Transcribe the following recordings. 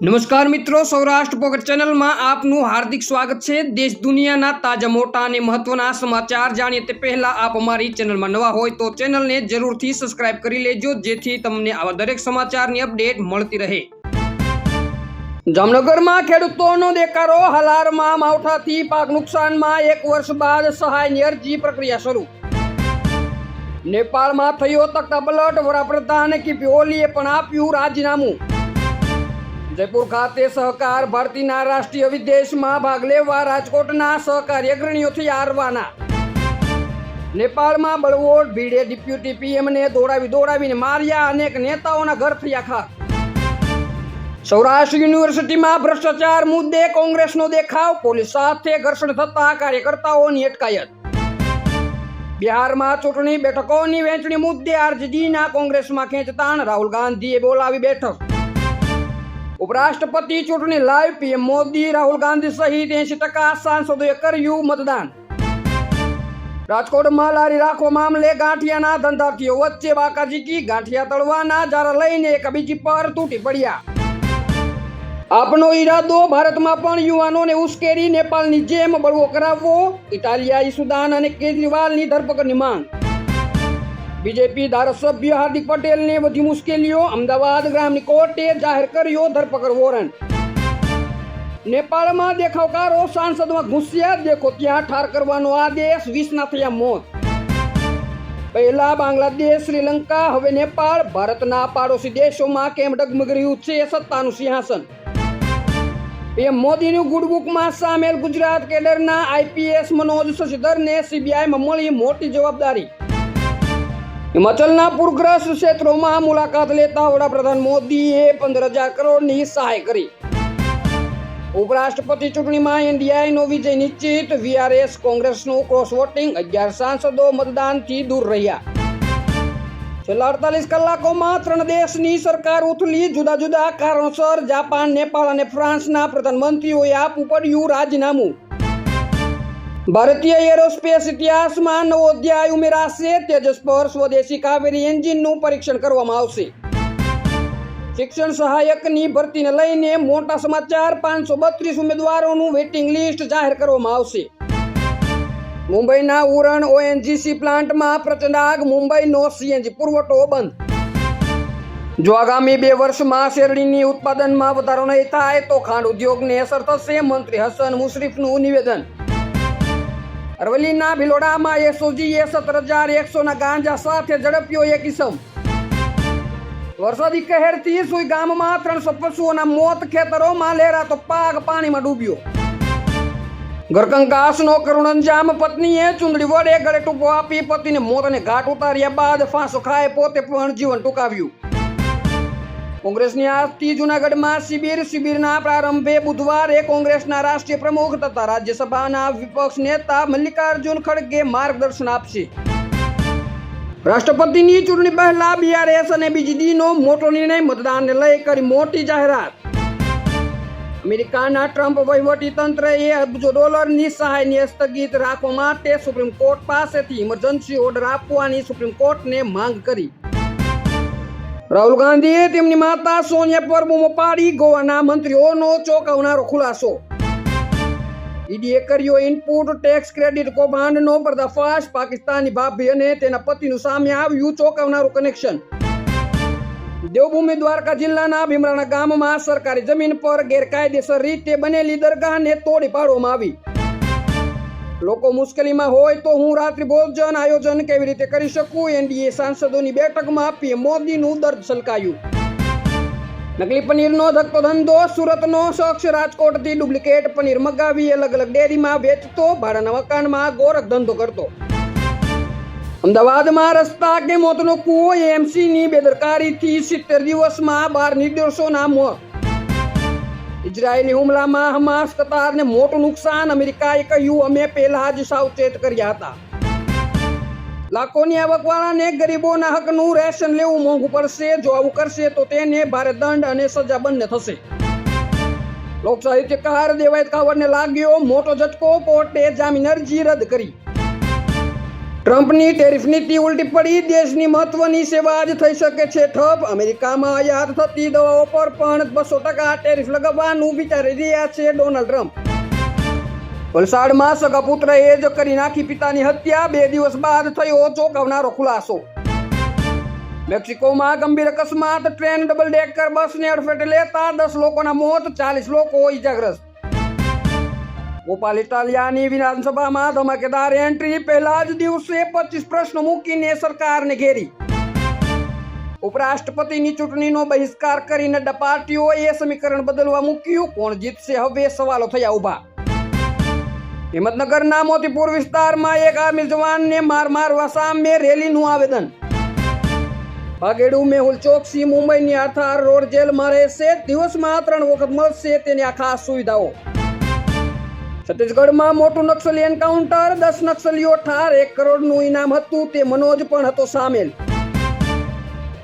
નમસ્કાર મિત્રો, સૌરાષ્ટ્ર પોકેટ ચેનલમાં આપનું હાર્દિક સ્વાગત છે। દેશ દુનિયાના તાજા મોટા અને મહત્વના સમાચાર જાણીએ તે પહેલા આપ અમારી ચેનલમાં નવા હોય તો ચેનલને જરૂરથી સબસ્ક્રાઇબ કરી લેજો, જેથી તમને આવા દરેક સમાચારની અપડેટ મળતી રહે। જામનગરમાં ખેડૂતોનો દેકારો, હાલારમાં માવઠાથી પાક નુકસાનમાં 1 વર્ષ બાદ સહાયની અરજી પ્રક્રિયા શરૂ। નેપાળમાં થયો તખ્તાપલટ, વડાપ્રધાન કેપી ઓલીએ પણ આપ્યું રાજીનામું। જયપુર ખાતે સહકાર ભારતીના રાષ્ટ્રીય વિદેશમાં ભાગ લેવા રાજકોટના સહકારી અગ્રણીઓ થયા રવાના। નેપાળમાં બળવો, ભીડે ડેપ્યુટી પીએમને દોડાવીને માર્યા, અનેક નેતાઓના ઘર થયા ખાક। સૌરાષ્ટ્ર યુનિવર્સિટીમાં ભ્રષ્ટાચાર મુદ્દે કોંગ્રેસનો દેખાવ, પોલીસ સાથે ઘર્ષણ થતા કાર્યકર્તાઓની અટકાયત। બિહારમાં ચૂંટણી બેઠકોની વહેંચણી મુદ્દે આરજેડીના કોંગ્રેસમાં ખેંચતાણ, રાહુલ ગાંધીએ બોલાવી બેઠક। ઉપરાષ્ટ્રપતિ ચૂંટણી લાઈવ, પીએમ મોદી, રાહુલ ગાંધી સહિત 80% સાંસદોએ કર્યું મતદાન। રાજકોટમાં લારી રાખવા મામલે ગાંઠિયાના ધંધાર્થીઓ વચ્ચે બાકાઝીકી, ગાંઠિયા તળવાના જારા લઈને એકબીજી પર તૂટી પડ્યા। આપનો ઈરાદો, ભારતમાં પણ યુવાનોને ઉશ્કેરી, નેપાળની જેમ બળવો કરાવવો, ઇટાલિયાઈ સુદાન અને કેજરીવાલની ધરપકડની માંગ। બીજેપી ધારાસભ્ય હાર્દિક પટેલને વધી મુશ્કેલીઓ, અમદાવાદ ગ્રામ્ય કોર્ટે જાહેર કર્યો ધરપકડ વોરંટ। નેપાળમાં દેખાવકારો સાંસદમાં ઘૂસ્યા, દેખો ત્યાં ઠાર કરવાનો આદેશ, 20ના થયા મોત। પહેલા બાંગ્લાદેશ, શ્રીલંકા, હવે નેપાળ, ભારતના પાડોશી દેશોમાં કેમ ડગમગી રહ્યું છે સત્તાનું સિંહાસન। પીએમ મોદીનું ગુડબુકમાં સામેલ ગુજરાત કેડરના આઈપીએસ મનોજ શશિધરને સીબીઆઈમાં મળી મોટી જવાબદારી। હિમાચલના પૂરગ્રસ્ત ક્ષેત્રોમાં મુલાકાત લેતા વડાપ્રધાન મોદીએ 15,000 કરોડની સહાય કરી। ઉપરાષ્ટ્રપતિ ચૂંટણીમાં એનડીઆઈનો વિજય નિશ્ચિત, વીઆરએસ કોંગ્રેસનું ક્રોસ વોટિંગ, 11 સાંસદો મતદાનથી દૂર રહ્યા। છેલ્લા 48 કલાકોમાં 3 દેશની સરકાર ઉથલી, જુદા જુદા કારણોસર જાપાન, નેપાળ અને ફ્રાન્સના પ્રધાનમંત્રીઓએ આપવું પડ્યું રાજીનામું। ભારતીય એરોસ્પેસ ઇતિહાસમાં નવો અધ્યાય ઉમેરાશે, તેજસ પર સ્વદેશી કાવેરી એન્જિનનું પરીક્ષણ કરવામાં આવશે। શિક્ષણ સહાયકની ભરતીને લઈને મોટા સમાચાર, 532 ઉમેદવારોનું વેઇટિંગ લિસ્ટ જાહેર કરવામાં આવશે। મુંબઈના ઉરણ ઓએનજીસી પ્લાન્ટમાં પ્રચંડ આગ, મુંબઈનો સીએનજી પુરવઠો બંધ। જો આગામી 2 વર્ષમાં શેરડીની ઉત્પાદનમાં વધારો નહીં થાય તો ખાંડ ઉદ્યોગને અસર થશે, મંત્રી હસન મુશરીફનું નિવેદન। અરવલ્લીના ભિલોડામાં એસઓજીએ 17,100ના ગાંજા સાથે ઝડપ્યો એક ઇસમ। વરસાદી કહેરથી સુઈ ગામમાં 300 પશુઓના મોત, ખેતરોમાં લહેરાતો પાક પાણીમાં ડૂબ્યો। ઘરકંકાસનો કરુણ અંજામ, પત્નીએ ચૂંદડી વડે ગળે ટૂંકો આપી પતિને મોતને ઘાટ ઉતાર્યા બાદ ફાંસો ખાય પોતે પણ જીવન ટૂંકાવ્યું। કોંગ્રેસની આજથી જૂનાગઢમાં શિબિરના પ્રારંભે બુધવારે કોંગ્રેસના રાષ્ટ્રીય પ્રમુખ તથા રાજ્યસભાના વિપક્ષ નેતા મલ્લિકાર્જુન ખડગે માર્ગદર્શન આપશે। રાષ્ટ્રપતિની ચૂંટણી પહેલા બીઆરએસ અને બીજેડીનો મોટો નિર્ણય, મતદાનને લઈ કરી મોટી જાહેરાત। અમેરિકાના ટ્રમ્પ વહીવટી તંત્રએ અબજો ડોલરની સહાયને સ્થગિત રાખવા માટે સુપ્રીમ કોર્ટ પાસેથી ઇમરજન્સી ઓર્ડર આપવાની સુપ્રીમ કોર્ટને માંગ કરી। રાહુલ ગાંધીએ તેમની માતા સોનિયા પર બૂમો પાડી, ગોવાના મંત્રીઓનો ચોંકાવનારો ખુલાસો। ઈડીએ કર્યો ઇનપુટ ટેક્સ ક્રેડિટ કૌભાંડનો પર્દાફાશ, પાકિસ્તાની ભાભી અને તેના પતિનું સામે આવ્યું ચોંકાવનારું કનેક્શન। દેવભૂમિ દ્વારકા જિલ્લાના ભીમરાણા ગામમાં સરકારી જમીન પર ગેરકાયદેસર રીતે બનેલી દરગાહને તોડી પાડવામાં આવી। લોકો મુશ્કેલીમાં હોય તો હું રાત્રિ ભોજન આયોજન કેવી રીતે કરી શકું, એનડીએ સાંસદોની બેઠકમાં પીએમ મોદીનું દર્દ છલકાયું। નકલી પનીરનો ધક્કો ધંધો, સુરતનો શખ્સ રાજકોટથી ડુપ્લિકેટ પનીર મગાવી અલગ અલગ ડેરીમાં વેચતો, ભાડાના મકાનમાં ગોરખ ધંધો કરતો। અમદાવાદમાં રસ્તા કે મોતનો કૂવો, એએમસીની બેદરકારીથી 70 દિવસમાં 12 નિર્દોષોના મોત। ઇઝરાયેલી હુમલામાં હમાસ કતારને મોટું નુકસાન, અમેરિકાએ કહ્યું અમે પહેલા જ સાવચેત કર્યા હતા। લાખોની આવકવાળાને ગરીબોના હકનું રેશન લેવું મોંઘું પડશે, જો આવું કરશે તો તેને ભારે દંડ અને સજા બંને થશે। લોક સાહિત્યકાર દેવાયત કાવડને લાગ્યો મોટો ઝટકો, કોર્ટે જામીન અરજી રદ કરી। ટ્રમ્પની ટેરિફ નીતિ ઉલટી પડી, દેશની મહત્વની સેવા જ થઈ શકે છે ઠપ. અમેરિકામાં આયાત થતી દવાઓ પર પણ 200% ટેરિફ લગાવવાનું વિચારી રહ્યા છે ડોનાલ્ડ ટ્રમ્પ. વલસાડમાં સગા પુત્રએ જ કરી નાખી પિતાની હત્યા, 2 દિવસ બાદ થયો ચોંકાવનારો ખુલાસો. મેક્સિકોમાં ગંભીર અકસ્માત, ટ્રેન ડબલ ડેકર બસને અડફેટે લેતા 10 લોકોના મોત, 40 લોકો ઇજાગ્રસ્ત. ગોપાલ ઇટાલિયાની વિધાનસભામાં ધમાકેદાર એન્ટ્રી, પહેલા જ દિવસે 25 પ્રશ્નો મૂકીને સરકારને ઘેરી. ઉપરાષ્ટ્રપતિની ચૂંટણીનો બહિષ્કાર કરી નડ્ડા પાર્ટીઓએ સમીકરણ બદલવા મૂક્યું, કોણ જીતશે હવે સવાલો થયા ઉભા. હિંમતનગરના મોતીપુર વિસ્તારમાં એક આર્મી જવાનને મારવા સામે રેલીનું આવેદન. ભાગેડુ મેહુલ ચોકસી મુંબઈની આર્થર રોડ જેલમાં રહેશે, દિવસમાં 3 વખત મળશે તેની આ ખાસ સુવિધાઓ. છત્તીસગઢમાં મોટું નક્સલી એન્કાઉન્ટર, 10 નક્સલીઓ ઠાર, 1 કરોડનું ઇનામ હતું, તે મનોજ પણ હતો સામેલ.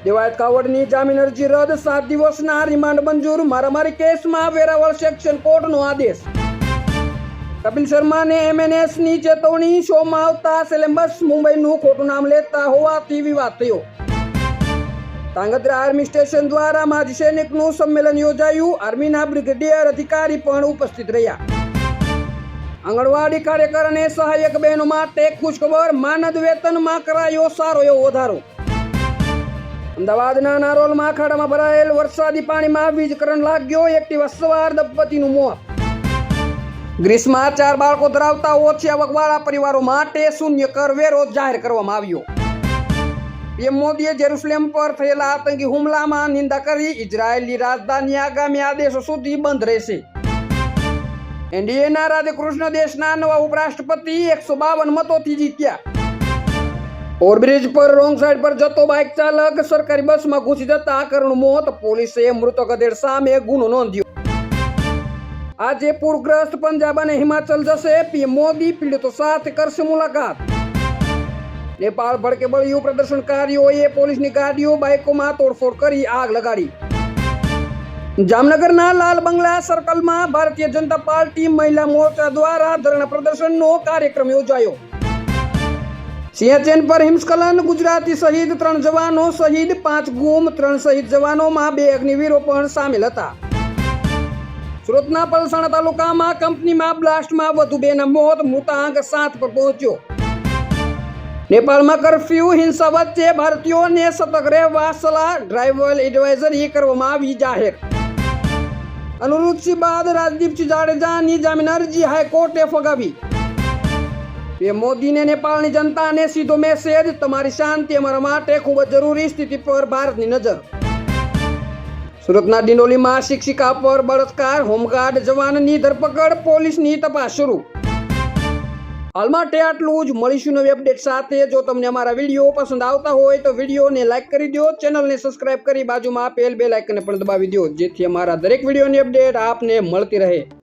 દેવાયત કાવડની જામીન અરજી રદ, 7 દિવસના રિમાન્ડ મંજૂર, મારામારી કેસમાં વેરાવળ સેક્શન કોર્ટનો આદેશ. કપિલ શર્માને MNSની ચેતવણી, શોમાં આવતા સેલેબસ મુંબઈનું ખોટું નામ લેતા હોવાથી વિવાદ થયો. ધાંગધ્રા આર્મી સ્ટેશન દ્વારા માજી સૈનિકનું સંમેલન યોજાયું, આર્મીના બ્રિગેડિયર અધિકારી પણ ઉપસ્થિત રહ્યા. આંગણવાડી કાર્યકર અને સહાયક બહેનો માટે ખુશખબર, માનદ વેતનમાં કરાયો સારો એવો વધારો. અમદાવાદના નારોલમાં ખાડામાં ભરાયેલ વરસાદી પાણીમાં વીજકરંટ લાગ્યો, એક્ટિવા સવાર દંપતીનું મોત. ગ્રીસમાં 4 બાળકો ધરાવતા ઓછી આવકવાળા પરિવારો માટે શૂન્ય કર વેરો જાહેર કરવામાં આવ્યો. પીએમ મોદીએ જેરુસલેમ પર થયેલા આતંકી હુમલામાં નિંદા કરી, ઇઝરાયેલની રાજધાની આગામી આદેશો સુધી બંધ રહેશે. એનડીએના રાધાકૃષ્ણ દેશના નવા ઉપરાષ્ટ્રપતિ 152 મતોથી જીત્યા. ઓવરબ્રિજ પર રોંગ સાઈડ પર જતો બાઇક ચાલક સરકારી બસમાં ઘૂસી જતા કરુણ મોત, પોલીસે મૃતક અધેડ સામે ગુનો નોંધ્યો. આજે પૂરગ્રસ્ત પંજાબ અને હિમાચલ જશે પીએમ મોદી, પીડિતો સાથે કરશે મુલાકાત. નેપાળ ભડકે બળ્યું, પ્રદર્શનકારીઓએ પોલીસની ગાડીઓ બાઇકોમાં તોડફોડ કરી આગ લગાડી. જામનગરના લાલ બંગલા સર્કલમાં ભારતીય જનતા પાર્ટી મહિલા મોરચા દ્વારા ધરણા પ્રદર્શનનો કાર્યક્રમ યોજાયો. સિયાચેન પર હિમસ્ખલન, ગુજરાતી સહિત 3 જવાનો શહીદ, 5 ગુમ, 3 શહીદ જવાનોમાં 2 અગ્નિવીરો પણ સામેલ હતા. સુરતના પલસાણા તાલુકામાં કંપનીમાં બ્લાસ્ટમાં વધુ 2ના મોત, મૃતાંક 7 પર પહોંચ્યો. નેપાળમાં કર્ફ્યુ, હિંસા વચ્ચે ભારતીયોને સતર્ક રહેવા સલાહ, ડ્રાઈવર એડવાઇઝરી કરવામાં આવી જાહેર. અનિરુદ્ધસિંહ બાદ રાજદીપસિંહ જાડેજાની જામીન અરજી હાઈકોર્ટે ફગાવી. પીએમ મોદીને નેપાળની જનતાને સીધો મેસેજ, તમારી શાંતિ અમારા માટે ખૂબ જ જરૂરી, સ્થિતિ પર ભારતની નજર. સુરતના ડિંડોલીમાં શિક્ષિકા પર બળાત્કાર, હોમગાર્ડ જવાનની ધરપકડ, પોલીસની તપાસ શરૂ. હાલ માટે આટલું જ, મળીશું નવી અપડેટ સાથે. જો તમને અમારા વિડીયો પસંદ આવતા હોય તો વિડીયોને લાઈક કરી દો, ચેનલને સબસ્ક્રાઇબ કરી બાજુમાં આપેલ બેલ આઇકનને પણ દબાવી દો, જેથી અમારા દરેક વિડીયોની અપડેટ આપને મળતી રહે.